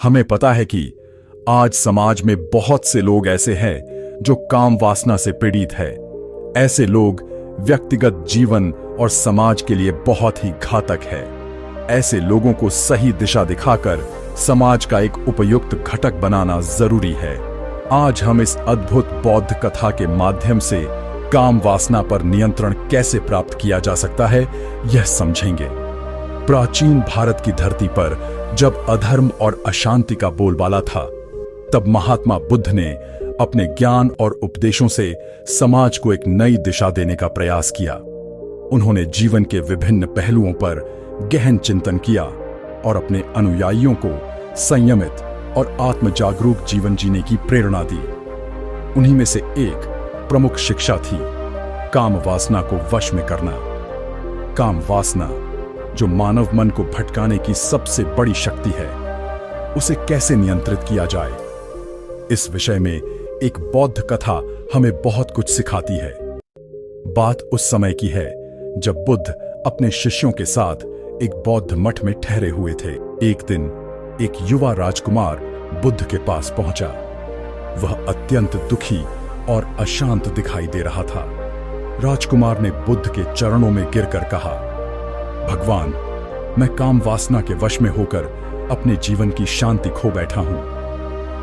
हमें पता है कि आज समाज में बहुत से लोग ऐसे हैं जो काम वासना से पीड़ित है। ऐसे लोग व्यक्तिगत जीवन और समाज के लिए बहुत ही घातक है। ऐसे लोगों को सही दिशा दिखाकर समाज का एक उपयुक्त घटक बनाना जरूरी है। आज हम इस अद्भुत बौद्ध कथा के माध्यम से काम वासना पर नियंत्रण कैसे प्राप्त किया जा सकता है, यह समझेंगे। प्राचीन भारत की धरती पर जब अधर्म और अशांति का बोलबाला था, तब महात्मा बुद्ध ने अपने ज्ञान और उपदेशों से समाज को एक नई दिशा देने का प्रयास किया। उन्होंने जीवन के विभिन्न पहलुओं पर गहन चिंतन किया और अपने अनुयायियों को संयमित और आत्मजागरूक जीवन जीने की प्रेरणा दी। उन्हीं में से एक प्रमुख शिक्षा थी काम वासना को वश में करना। काम वासना, जो मानव मन को भटकाने की सबसे बड़ी शक्ति है, उसे कैसे नियंत्रित किया जाए, इस विषय में एक बौद्ध कथा हमें बहुत कुछ सिखाती है। बात उस समय की है जब बुद्ध अपने शिष्यों के साथ एक बौद्ध मठ में ठहरे हुए थे। एक दिन एक युवा राजकुमार बुद्ध के पास पहुंचा। वह अत्यंत दुखी और अशांत दिखाई दे रहा था। राजकुमार ने बुद्ध के चरणों में गिरकर कहा, भगवान, मैं काम वासना के वश में होकर अपने जीवन की शांति खो बैठा हूं।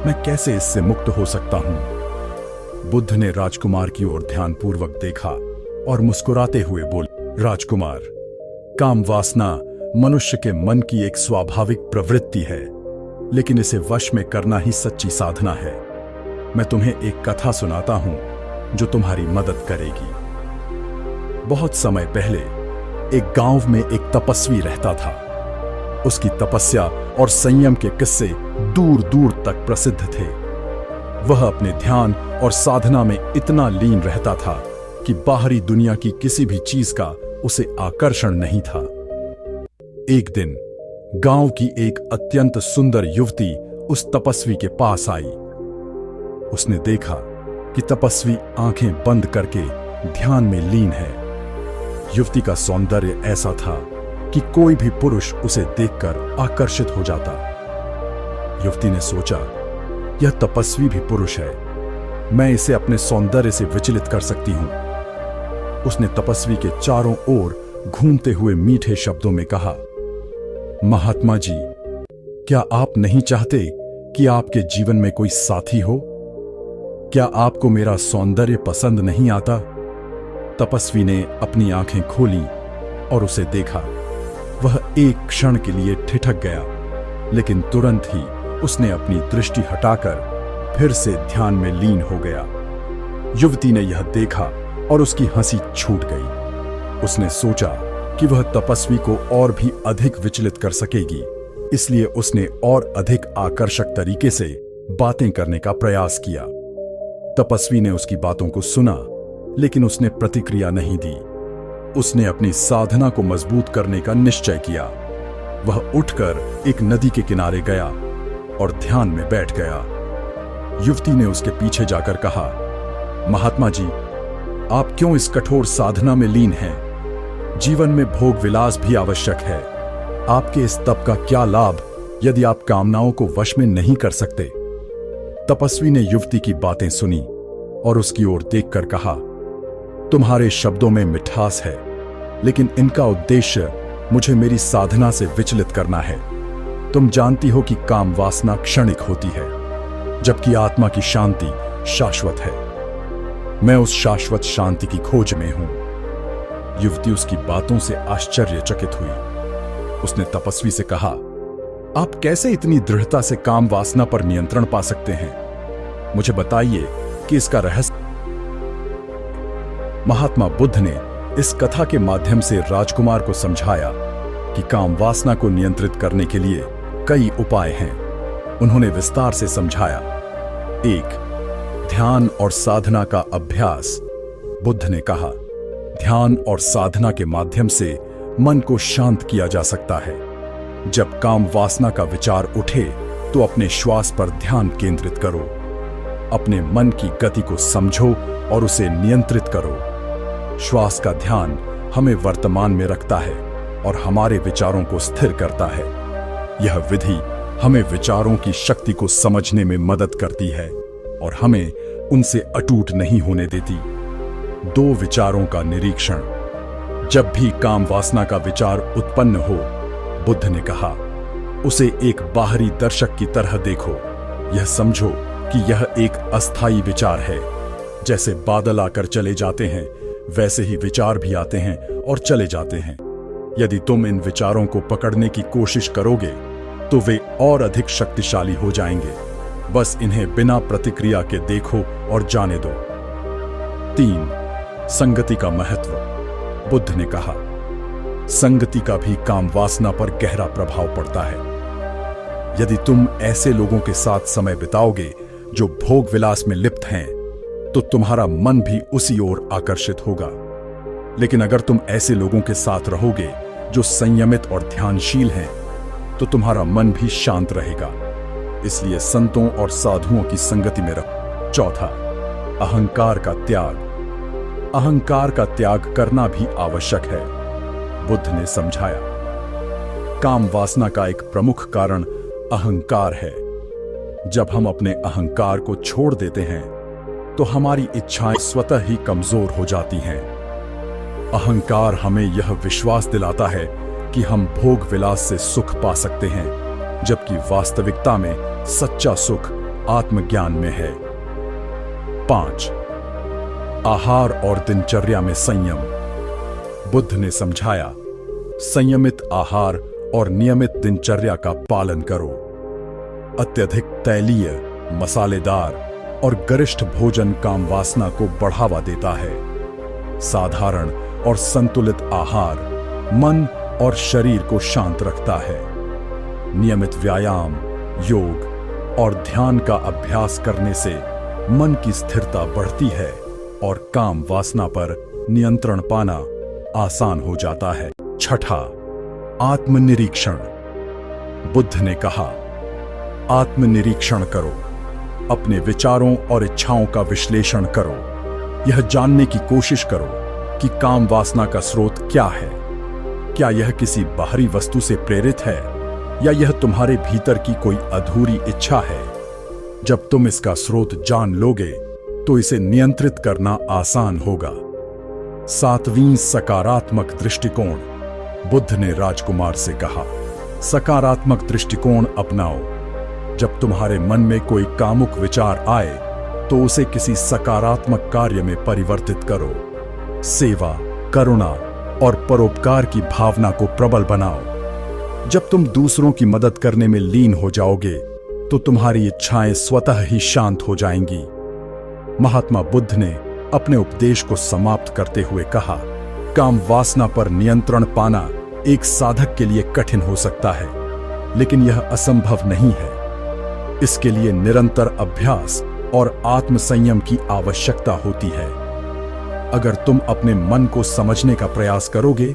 मैं कैसे इससे मुक्त हो सकता हूं? बुद्ध ने राजकुमार की ओर ध्यानपूर्वक देखा और मुस्कुराते हुए बोले, राजकुमार, काम वासना मनुष्य के मन की एक स्वाभाविक प्रवृत्ति है, लेकिन इसे वश में करना ही सच्ची साधना है। मैं तुम्हें एक कथा सुनाता हूं जो तुम्हारी मदद करेगी। बहुत समय पहले एक गांव में एक तपस्वी रहता था। उसकी तपस्या और संयम के किस्से दूर दूर तक प्रसिद्ध थे। वह अपने ध्यान और साधना में इतना लीन रहता था कि बाहरी दुनिया की किसी भी चीज का उसे आकर्षण नहीं था। एक दिन गांव की एक अत्यंत सुंदर युवती उस तपस्वी के पास आई। उसने देखा कि तपस्वी आंखें बंद करके ध्यान में लीन है। युवती का सौंदर्य ऐसा था कि कोई भी पुरुष उसे देखकर आकर्षित हो जाता। युवती ने सोचा, यह तपस्वी भी पुरुष है, मैं इसे अपने सौंदर्य से विचलित कर सकती हूं। उसने तपस्वी के चारों ओर घूमते हुए मीठे शब्दों में कहा, महात्मा जी, क्या आप नहीं चाहते कि आपके जीवन में कोई साथी हो? क्या आपको मेरा सौंदर्य पसंद नहीं आता? तपस्वी ने अपनी आंखें खोली और उसे देखा। वह एक क्षण के लिए ठिठक गया, लेकिन तुरंत ही उसने अपनी दृष्टि हटाकर फिर से ध्यान में लीन हो गया। युवती ने यह देखा और उसकी हंसी छूट गई। उसने सोचा कि वह तपस्वी को और भी अधिक विचलित कर सकेगी, इसलिए उसने और अधिक आकर्षक तरीके से बातें करने का प्रयास किया। तपस्वी ने उसकी बातों को सुना, लेकिन उसने प्रतिक्रिया नहीं दी। उसने अपनी साधना को मजबूत करने का निश्चय किया। वह उठकर एक नदी के किनारे गया और ध्यान में बैठ गया। युवती ने उसके पीछे जाकर कहा, महात्मा जी, आप क्यों इस कठोर साधना में लीन हैं? जीवन में भोग विलास भी आवश्यक है। आपके इस तप का क्या लाभ यदि आप कामनाओं को वश में नहीं कर सकते? तपस्वी ने युवती की बातें सुनी और उसकी ओर देखकर कहा, तुम्हारे शब्दों में मिठास है, लेकिन इनका उद्देश्य मुझे मेरी साधना से विचलित करना है। तुम जानती हो कि काम वासना क्षणिक होती है, जबकि आत्मा की शांति शाश्वत है। मैं उस शाश्वत शांति की खोज में हूं। युवती उसकी बातों से आश्चर्यचकित हुई। उसने तपस्वी से कहा, आप कैसे इतनी दृढ़ता से काम वासना पर नियंत्रण पा सकते हैं? मुझे बताइए कि इसका रहस्य। महात्मा बुद्ध ने इस कथा के माध्यम से राजकुमार को समझाया कि काम वासना को नियंत्रित करने के लिए कई उपाय हैं। उन्होंने विस्तार से समझाया। 1. ध्यान और साधना का अभ्यास। बुद्ध ने कहा, ध्यान और साधना के माध्यम से मन को शांत किया जा सकता है। जब काम वासना का विचार उठे तो अपने श्वास पर ध्यान केंद्रित करो। अपने मन की गति को समझो और उसे नियंत्रित करो। श्वास का ध्यान हमें वर्तमान में रखता है और हमारे विचारों को स्थिर करता है। यह विधि हमें विचारों की शक्ति को समझने में मदद करती है और हमें उनसे अटूट नहीं होने देती। 2 विचारों का निरीक्षण। जब भी काम वासना का विचार उत्पन्न हो, बुद्ध ने कहा, उसे एक बाहरी दर्शक की तरह देखो। यह समझो कि यह एक अस्थायी विचार है। जैसे बादल आकर चले जाते हैं, वैसे ही विचार भी आते हैं और चले जाते हैं। यदि तुम इन विचारों को पकड़ने की कोशिश करोगे तो वे और अधिक शक्तिशाली हो जाएंगे। बस इन्हें बिना प्रतिक्रिया के देखो और जाने दो। 3. संगति का महत्व। बुद्ध ने कहा, संगति का भी काम वासना पर गहरा प्रभाव पड़ता है। यदि तुम ऐसे लोगों के साथ समय बिताओगे जो भोग विलास में लिप्त हैं, तो तुम्हारा मन भी उसी ओर आकर्षित होगा। लेकिन अगर तुम ऐसे लोगों के साथ रहोगे जो संयमित और ध्यानशील हैं, तो तुम्हारा मन भी शांत रहेगा। इसलिए संतों और साधुओं की संगति में रहो। 4. अहंकार का त्याग। अहंकार का त्याग करना भी आवश्यक है। बुद्ध ने समझाया, काम वासना का एक प्रमुख कारण अहंकार है। जब हम अपने अहंकार को छोड़ देते हैं तो हमारी इच्छाएं स्वतः ही कमजोर हो जाती हैं। अहंकार हमें यह विश्वास दिलाता है कि हम भोग विलास से सुख पा सकते हैं, जबकि वास्तविकता में सच्चा सुख आत्मज्ञान में है। 5. आहार और दिनचर्या में संयम। बुद्ध ने समझाया, संयमित आहार और नियमित दिनचर्या का पालन करो। अत्यधिक तैलीय, मसालेदार और गरिष्ठ भोजन काम वासना को बढ़ावा देता है। साधारण और संतुलित आहार मन और शरीर को शांत रखता है। नियमित व्यायाम, योग और ध्यान का अभ्यास करने से मन की स्थिरता बढ़ती है और काम वासना पर नियंत्रण पाना आसान हो जाता है। 6. आत्मनिरीक्षण। बुद्ध ने कहा, आत्मनिरीक्षण करो। अपने विचारों और इच्छाओं का विश्लेषण करो। यह जानने की कोशिश करो कि काम वासना का स्रोत क्या है। क्या यह किसी बाहरी वस्तु से प्रेरित है या यह तुम्हारे भीतर की कोई अधूरी इच्छा है? जब तुम इसका स्रोत जान लोगे तो इसे नियंत्रित करना आसान होगा। 7. सकारात्मक दृष्टिकोण। बुद्ध ने राजकुमार से कहा, सकारात्मक दृष्टिकोण अपनाओ। जब तुम्हारे मन में कोई कामुक विचार आए तो उसे किसी सकारात्मक कार्य में परिवर्तित करो। सेवा, करुणा और परोपकार की भावना को प्रबल बनाओ। जब तुम दूसरों की मदद करने में लीन हो जाओगे तो तुम्हारी इच्छाएं स्वतः ही शांत हो जाएंगी। महात्मा बुद्ध ने अपने उपदेश को समाप्त करते हुए कहा, काम वासना पर नियंत्रण पाना एक साधक के लिए कठिन हो सकता है, लेकिन यह असंभव नहीं है। इसके लिए निरंतर अभ्यास और आत्मसंयम की आवश्यकता होती है। अगर तुम अपने मन को समझने का प्रयास करोगे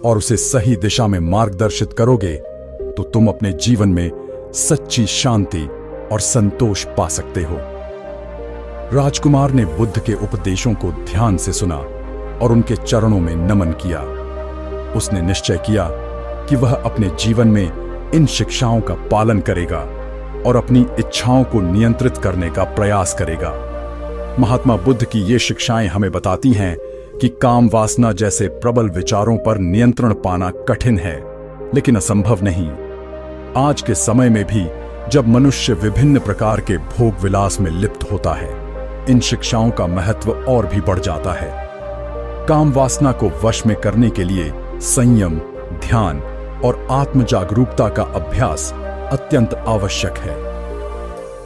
और उसे सही दिशा में मार्गदर्शित करोगे तो तुम अपने जीवन में सच्ची शांति और संतोष पा सकते हो। राजकुमार ने बुद्ध के उपदेशों को ध्यान से सुना और उनके चरणों में नमन किया। उसने निश्चय किया कि वह अपने जीवन में इन शिक्षाओं का पालन करेगा और अपनी इच्छाओं को नियंत्रित करने का प्रयास करेगा। महात्मा बुद्ध की ये शिक्षाएं हमें बताती हैं कि काम वासना जैसे प्रबल विचारों पर नियंत्रण पाना कठिन है, लेकिन असंभव नहीं। आज के समय में भी जब मनुष्य विभिन्न प्रकार के भोग विलास में लिप्त होता है, इन शिक्षाओं का महत्व और भी बढ़ जाता है। काम वासना को वश में करने के लिए संयम, ध्यान और आत्म जागरूकता का अभ्यास अत्यंत आवश्यक है।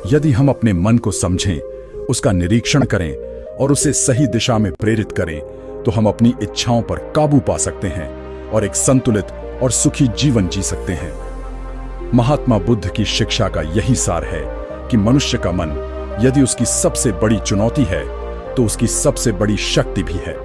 यदि हम अपने मन को समझें, उसका निरीक्षण करें और उसे सही दिशा में प्रेरित करें, तो हम अपनी इच्छाओं पर काबू पा सकते हैं और एक संतुलित और सुखी जीवन जी सकते हैं। महात्मा बुद्ध की शिक्षा का यही सार है कि मनुष्य का मन यदि उसकी सबसे बड़ी चुनौती है तो उसकी सबसे बड़ी शक्ति भी है।